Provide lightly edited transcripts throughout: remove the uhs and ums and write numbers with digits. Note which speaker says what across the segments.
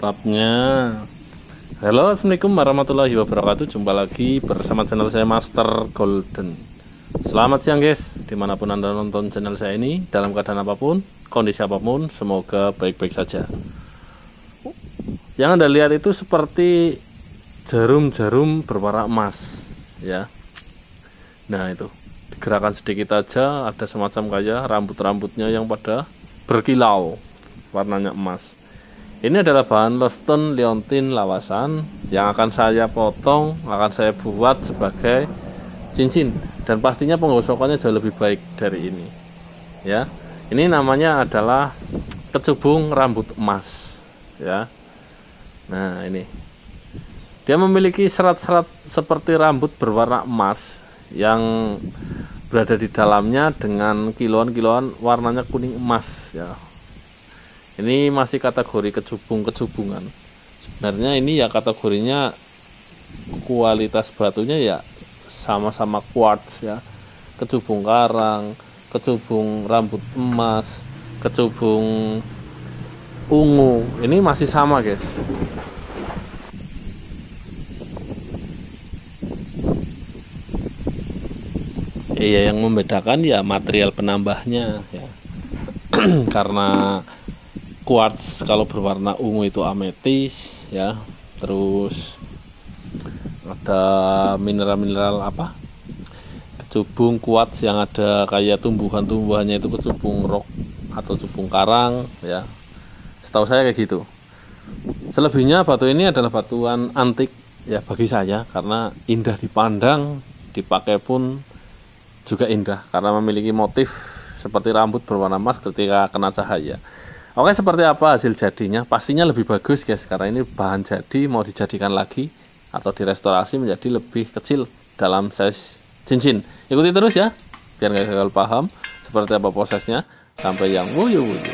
Speaker 1: mantapnya. Halo, assalamualaikum warahmatullahi wabarakatuh. Jumpa lagi bersama channel saya Master Golden. Selamat siang guys, dimanapun anda nonton channel saya ini, dalam keadaan apapun, kondisi apapun, semoga baik-baik saja. Yang anda lihat itu seperti jarum-jarum berwarna emas ya. Nah itu, digerakkan sedikit aja ada semacam kayak rambut-rambutnya yang pada berkilau, warnanya emas. Ini adalah bahan Loston Liontin lawasan yang akan saya potong, akan saya buat sebagai cincin, dan pastinya penggosokannya jauh lebih baik dari ini ya. Ini namanya adalah kecubung rambut emas ya. Nah ini dia memiliki serat-serat seperti rambut berwarna emas yang berada di dalamnya dengan kiloan-kiloan warnanya kuning emas ya. Ini masih kategori kecubung-kecubungan. Sebenarnya ini ya kategorinya kualitas batunya ya sama-sama quartz ya. Kecubung karang, kecubung rambut emas, kecubung ungu. Ini masih sama, guys. Iya, yang membedakan ya material penambahnya ya. Karena quartz kalau berwarna ungu itu ametis ya, terus ada mineral-mineral apa, kecubung quartz yang ada kayak tumbuhan-tumbuhannya itu kecubung rock atau cubung karang ya, setahu saya kayak gitu. Selebihnya batu ini adalah batuan antik ya bagi saya, karena indah dipandang, dipakai pun juga indah karena memiliki motif seperti rambut berwarna emas ketika kena cahaya. Oke, seperti apa hasil jadinya? Pastinya lebih bagus guys, karena ini bahan jadi mau dijadikan lagi atau direstorasi menjadi lebih kecil dalam size cincin. Ikuti terus ya, biar nggak gagal paham seperti apa prosesnya sampai yang wuyu-wuyu.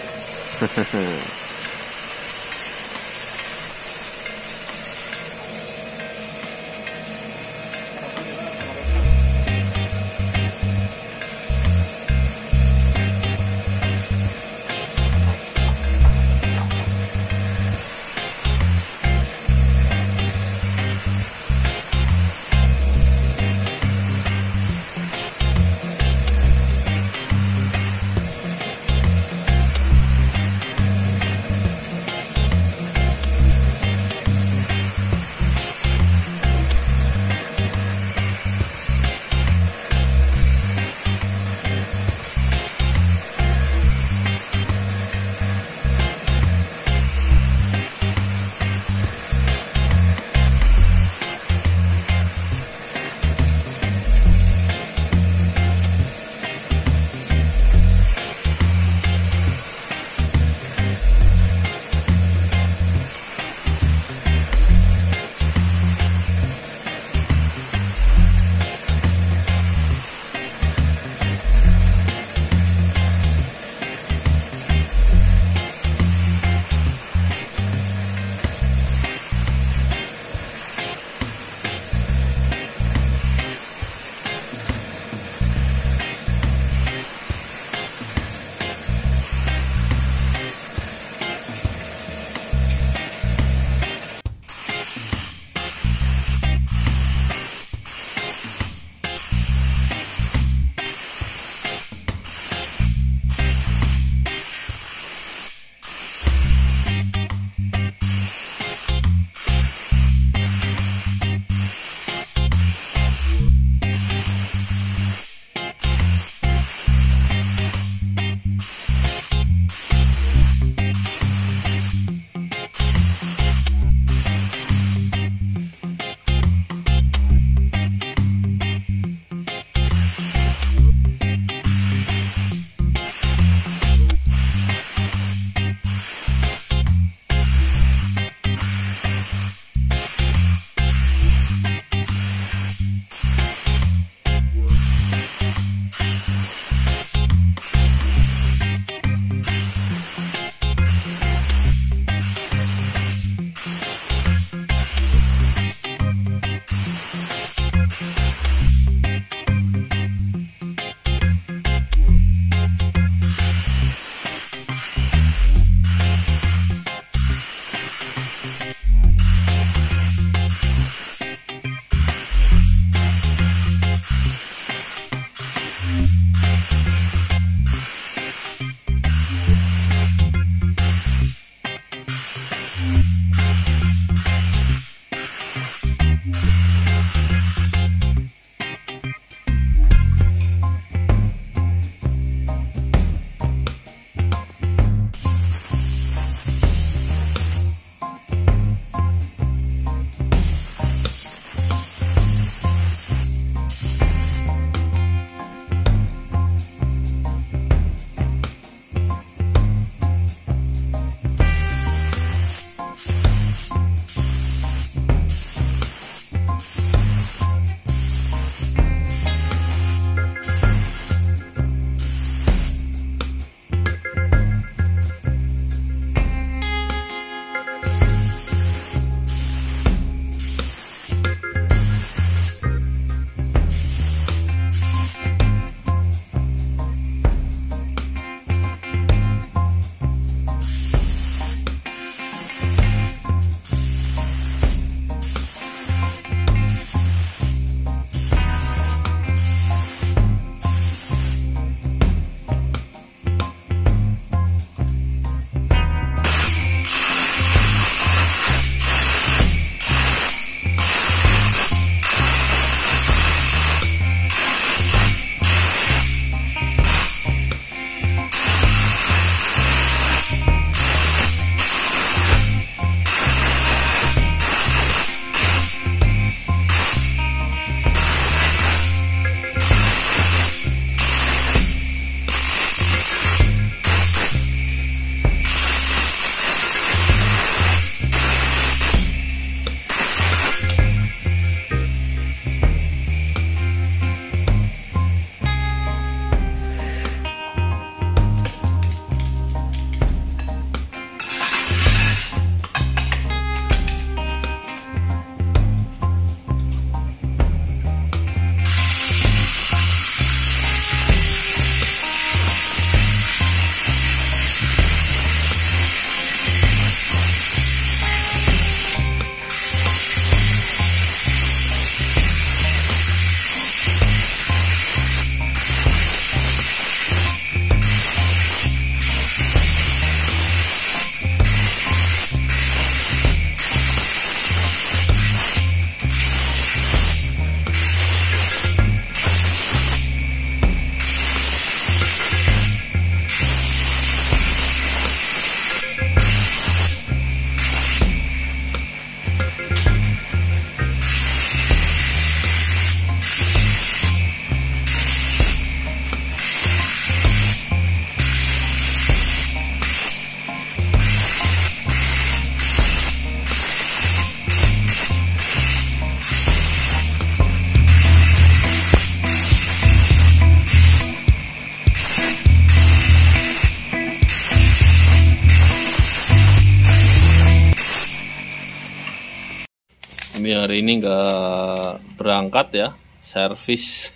Speaker 1: Ini hari ini nggak berangkat ya, servis.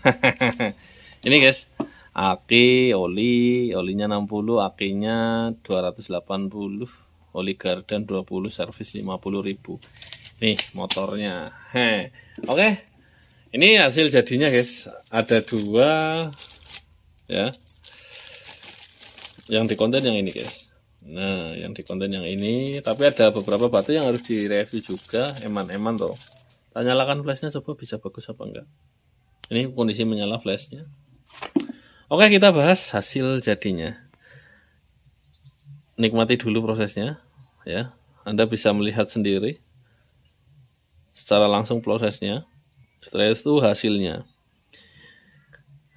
Speaker 1: Ini guys, aki, olinya 60, akinya 280, oli gardan 20, servis 50.000. Nih motornya. Oke. Ini hasil jadinya guys. Ada 2 ya. Yang di konten yang ini guys. Nah, yang di konten yang ini, tapi ada beberapa batu yang harus direview juga, eman-eman toh. Tak nyalakan flashnya, coba bisa bagus apa enggak. Ini kondisi menyala flashnya. Oke, kita bahas hasil jadinya. Nikmati dulu prosesnya, ya. Anda bisa melihat sendiri secara langsung prosesnya. Setelah itu hasilnya.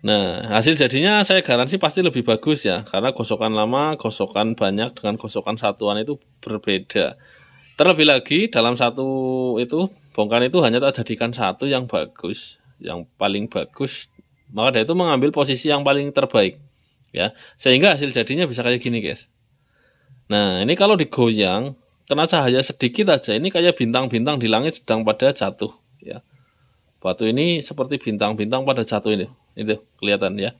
Speaker 1: Nah, hasil jadinya saya garansi pasti lebih bagus ya, karena gosokan lama, gosokan banyak dengan gosokan satuan itu berbeda. Terlebih lagi dalam satu itu bongkahan itu hanya tak jadikan satu yang bagus, yang paling bagus, maka dia itu mengambil posisi yang paling terbaik, ya, sehingga hasil jadinya bisa kayak gini guys. Nah, ini kalau digoyang, kena cahaya sedikit aja, ini kayak bintang-bintang di langit sedang pada jatuh, ya. Batu ini seperti bintang-bintang pada jatuh ini. Itu kelihatan ya.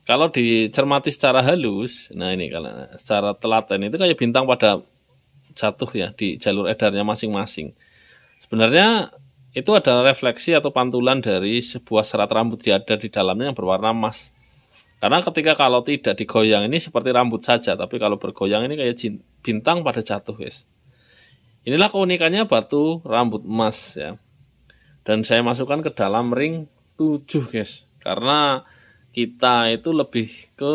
Speaker 1: Kalau dicermati secara halus, nah ini kalau secara telaten itu kayak bintang pada jatuh ya di jalur edarnya masing-masing. Sebenarnya itu adalah refleksi atau pantulan dari sebuah serat rambut yang ada di dalamnya yang berwarna emas. Karena ketika kalau tidak digoyang ini seperti rambut saja, tapi kalau bergoyang ini kayak bintang pada jatuh guys. Inilah keunikannya batu rambut emas ya. Dan saya masukkan ke dalam ring 7 guys. Karena kita itu lebih ke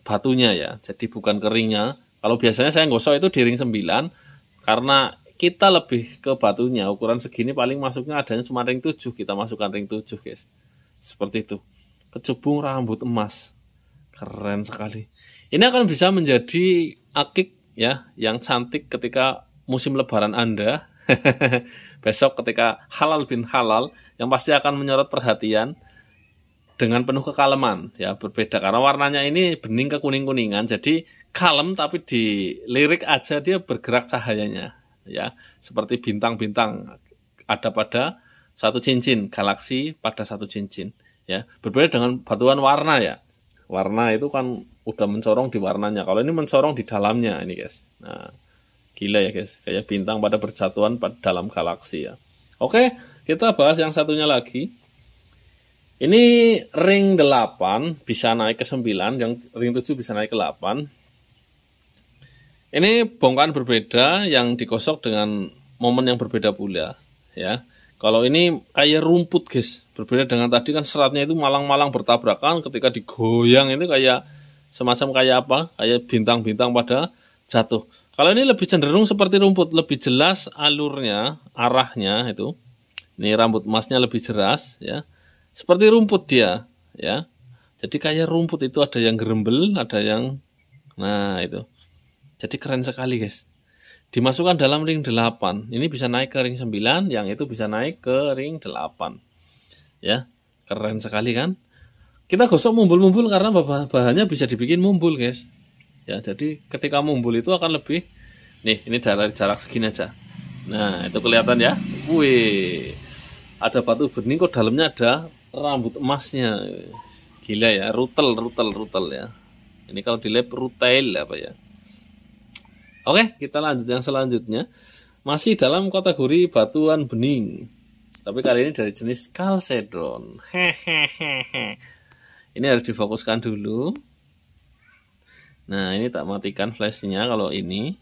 Speaker 1: batunya ya. Jadi bukan ke ringnya. Kalau biasanya saya gosok itu di ring 9. Karena kita lebih ke batunya. Ukuran segini paling masuknya adanya cuma ring 7. Kita masukkan ring 7 guys. Seperti itu. Kecubung rambut emas. Keren sekali. Ini akan bisa menjadi akik ya. Yang cantik ketika musim lebaran Anda. Besok ketika halal bin halal. Yang pasti akan menyorot perhatian. Dengan penuh kekaleman ya, berbeda karena warnanya ini bening ke kuning-kuningan, jadi kalem tapi di lirik aja dia bergerak cahayanya ya, seperti bintang-bintang ada pada satu cincin, galaksi pada satu cincin ya. Berbeda dengan batuan warna ya, warna itu kan udah mencorong di warnanya, kalau ini mencorong di dalamnya ini guys. Nah gila ya guys, kayak bintang pada berjatuhan pada dalam galaksi ya. Oke, kita bahas yang satunya lagi. Ini ring 8 bisa naik ke 9, yang ring 7 bisa naik ke 8. Ini bongkahan berbeda yang digosok dengan momen yang berbeda pula ya. Kalau ini kayak rumput guys, berbeda dengan tadi kan seratnya itu malang-malang bertabrakan, ketika digoyang itu kayak semacam kayak apa? Kayak bintang-bintang pada jatuh. Kalau ini lebih cenderung seperti rumput, lebih jelas alurnya, arahnya itu. Ini rambut emasnya lebih jelas ya. Seperti rumput dia, ya. Jadi kayak rumput itu ada yang gerembel, ada yang, nah itu. Jadi keren sekali guys. Dimasukkan dalam ring 8. Ini bisa naik ke ring 9, yang itu bisa naik ke ring 8. Ya, keren sekali kan. Kita gosok mumbul-mumbul karena bahannya bisa dibikin mumbul guys. Ya, jadi ketika mumbul itu akan lebih, nih ini jarak segini aja. Nah, itu kelihatan ya. Wih, ada batu bening kok dalamnya ada rambut emasnya. Gila ya, rutel ya. Ini kalau di lab rutail apa ya. Oke, kita lanjut yang selanjutnya. Masih dalam kategori batuan bening. Tapi kali ini dari jenis kalsedon. Ini harus difokuskan dulu. Nah, ini tak matikan flashnya kalau ini.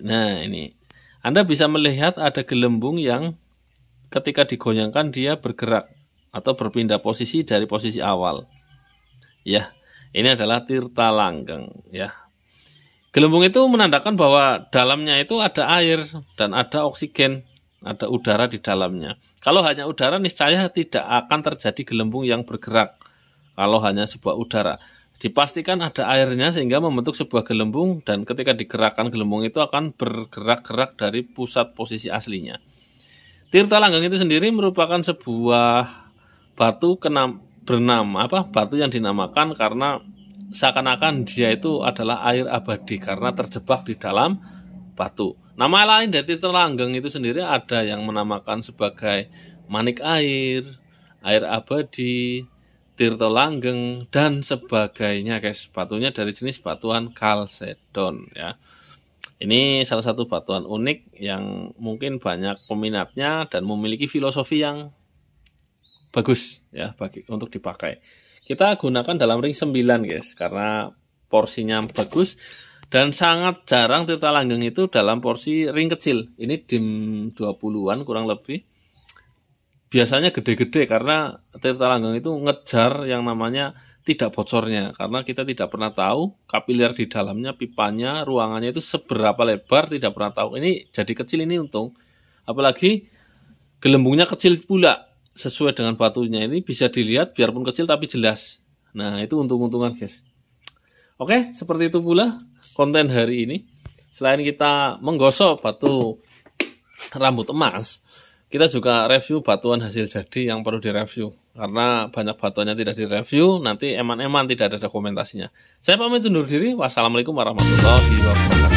Speaker 1: Nah ini. Anda bisa melihat ada gelembung yang ketika digoyangkan dia bergerak atau berpindah posisi dari posisi awal. Ya, ini adalah tirta langgeng ya. Gelembung itu menandakan bahwa dalamnya itu ada air dan ada oksigen, ada udara di dalamnya. Kalau hanya udara niscaya tidak akan terjadi gelembung yang bergerak. Kalau hanya sebuah udara, dipastikan ada airnya sehingga membentuk sebuah gelembung, dan ketika digerakkan gelembung itu akan bergerak-gerak dari pusat posisi aslinya. Tirta langgeng itu sendiri merupakan sebuah batu batu yang dinamakan karena seakan-akan dia itu adalah air abadi karena terjebak di dalam batu. Nama lain dari Tirta Langgeng itu sendiri ada yang menamakan sebagai manik air, air abadi, Tirta Langgeng, dan sebagainya guys. Batunya dari jenis batuan kalsedon ya. Ini salah satu batuan unik yang mungkin banyak peminatnya dan memiliki filosofi yang bagus ya untuk dipakai. Kita gunakan dalam ring 9 guys, karena porsinya bagus dan sangat jarang Tirta Langgeng itu dalam porsi ring kecil. Ini dim 20-an kurang lebih. Biasanya gede-gede karena Tirta Langgeng itu ngejar yang namanya tidak bocornya, karena kita tidak pernah tahu kapiler di dalamnya, pipanya, ruangannya itu seberapa lebar, tidak pernah tahu. Ini jadi kecil ini untung, apalagi gelembungnya kecil pula sesuai dengan batunya. Ini bisa dilihat biarpun kecil tapi jelas. Nah itu untung-untungan guys. Oke, seperti itu pula konten hari ini. Selain kita menggosok batu rambut emas, kita juga review batuan hasil jadi yang perlu direview. Karena banyak batuannya tidak direview, nanti eman-eman tidak ada dokumentasinya. Saya pamit undur diri. Wassalamualaikum warahmatullahi wabarakatuh.